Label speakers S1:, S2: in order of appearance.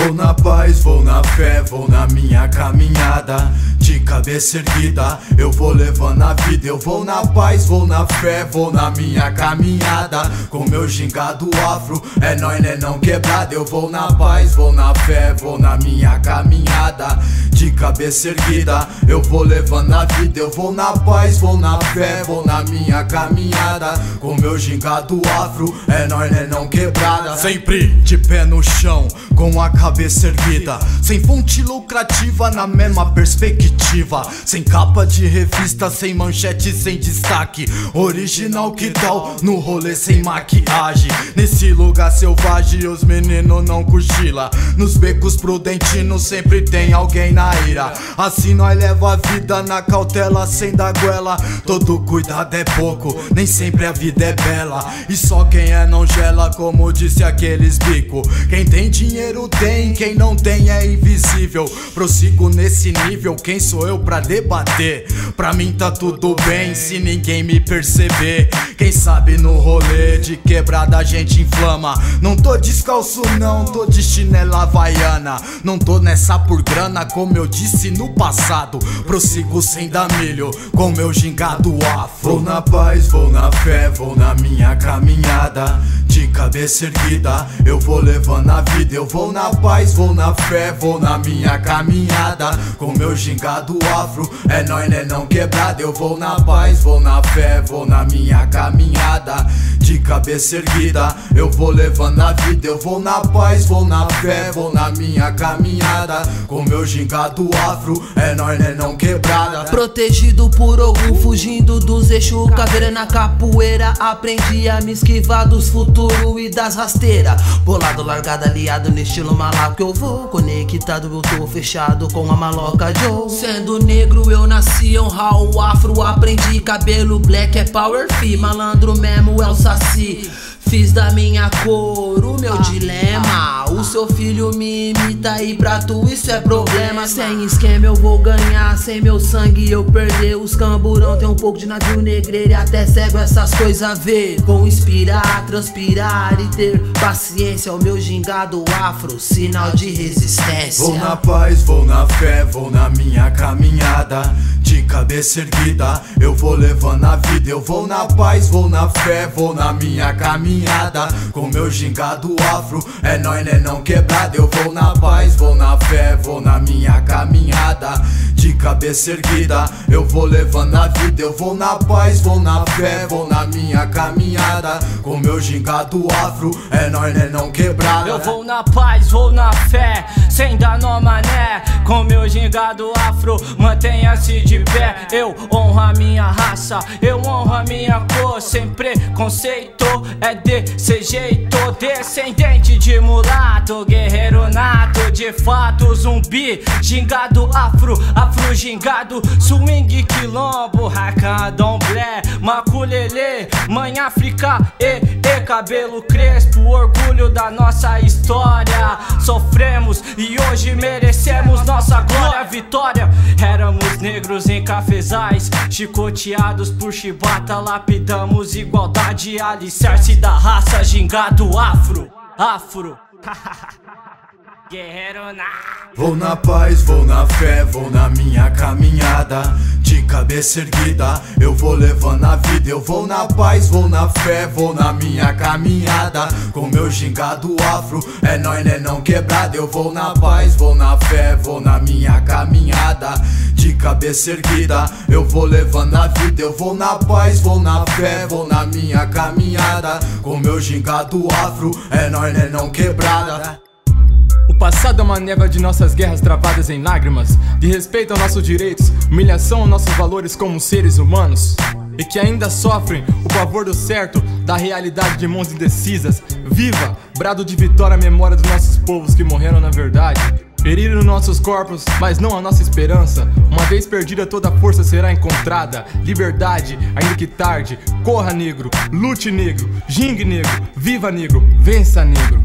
S1: Vou na paz, vou na fé, vou na minha caminhada. De cabeça erguida, eu vou levando a vida. Eu vou na paz, vou na fé, vou na minha caminhada. Com meu gingado afro, é nóis, né não quebrado. Eu vou na paz, vou na fé, vou na minha caminhada. De cabeça erguida, eu vou levando a vida. Eu vou na paz, vou na fé, vou na minha caminhada. Com meu gingado afro, é nóis, né não quebrada. Sempre de pé no chão, com a cabeça erguida. Sem fonte lucrativa, na mesma perspectiva. Sem capa de revista, sem manchete, sem destaque. Original que tal, no rolê sem maquiagem. Nesse lugar selvagem, os meninos não cochila. Nos becos prudentinos sempre tem alguém na ira. Assim nós leva a vida na cautela, sem dar goela. Todo cuidado é pouco, nem sempre a vida é bela. E só quem é não gela, como disse aqueles bico. Quem tem dinheiro tem, quem não tem é invisível. Prossigo nesse nível, quem sou eu pra debater? Pra mim tá tudo bem se ninguém me perceber. Quem sabe no rolê de quebrada a gente inflama. Não tô descalço não, tô de chinela havaiana. Não tô nessa por grana, como eu disse no passado. Prossigo sem dar milho, com meu gingado afro. Vou na paz, vou na fé, vou na minha caminhada. De cabeça erguida, eu vou levando a vida. Eu vou na paz, vou na fé, vou na minha caminhada. Com meu gingado afro, é nóis, né não quebrado. Eu vou na paz, vou na fé, vou na minha caminhada. De cabeça erguida, eu vou levando a vida. Eu vou na paz, vou na fé, vou na minha caminhada. Com meu gingado afro, é nóis, né não quebrada.
S2: Protegido por algum, fugindo dos eixos, caveira na capoeira. Aprendi a me esquivar dos futuros e das rasteiras. Bolado, largado, aliado no estilo malaco. Eu vou conectado, eu tô fechado com a maloca Joe. Sendo negro eu nasci honrar o afro. Aprendi cabelo black é power free. Malandro mesmo é o saci. Fiz da minha cor o meu dilema. O seu filho me imita e pra tu isso é problema. Sem esquema eu vou ganhar, sem meu sangue eu perder. Os camburão tem um pouco de navio negreiro e até cego essas coisas a ver. Vou inspirar, transpirar e ter paciência. O meu gingado afro, sinal de resistência.
S1: Vou na paz, vou na fé, vou na minha caminhada. De cabeça erguida, eu vou levando a vida. Eu vou na paz, vou na fé, vou na minha caminhada. Com meu gingado afro, é nóis, né não quebrado. Eu vou na paz, vou na fé, vou na minha caminhada. De cabeça erguida, eu vou levando a vida. Eu vou na paz, vou na fé, vou na minha caminhada. Com meu gingado afro, é nóis, né não quebrado.
S3: Eu vou na paz, vou na fé, sem dar nó mané. Com meu gingado afro, mantenha-se de pé. Eu honro a minha raça, eu honro a minha cor. Sem preconceito, é desse jeito. Descendente de mulato, guerreiro nato, de fato zumbi. Gingado afro, afro gingado, swing quilombo, racandomblé, maculelê, mãe África, cabelo crespo, orgulho da nossa história. Sofremos e hoje merecemos nossa glória, vitória. Éramos negros em cafezais, chicoteados por chibata, lapidamos igualdade, alicerce da raça, gingado afro, afro. Guerreiro na...
S1: Vou na paz, vou na fé, vou na minha caminhada. De cabeça erguida, eu vou levando a vida. Eu vou na paz, vou na fé, vou na minha caminhada. Com meu gingado afro, é nóis, né não quebrado. Eu vou na paz, vou na fé, vou na minha caminhada. De cabeça erguida, eu vou levando a vida. Eu vou na paz, vou na fé, vou na minha caminhada. Com meu gingado afro, é nóis, né não quebrada.
S4: O passado é uma névoa de nossas guerras travadas em lágrimas, de respeito aos nossos direitos, humilhação aos nossos valores como seres humanos, e que ainda sofrem o pavor do certo, da realidade de mãos indecisas. Viva! Brado de vitória à memória dos nossos povos que morreram na verdade. Feriram nossos corpos, mas não a nossa esperança. Uma vez perdida toda a força será encontrada. Liberdade, ainda que tarde. Corra negro, lute negro, gingue negro, viva negro, vença negro.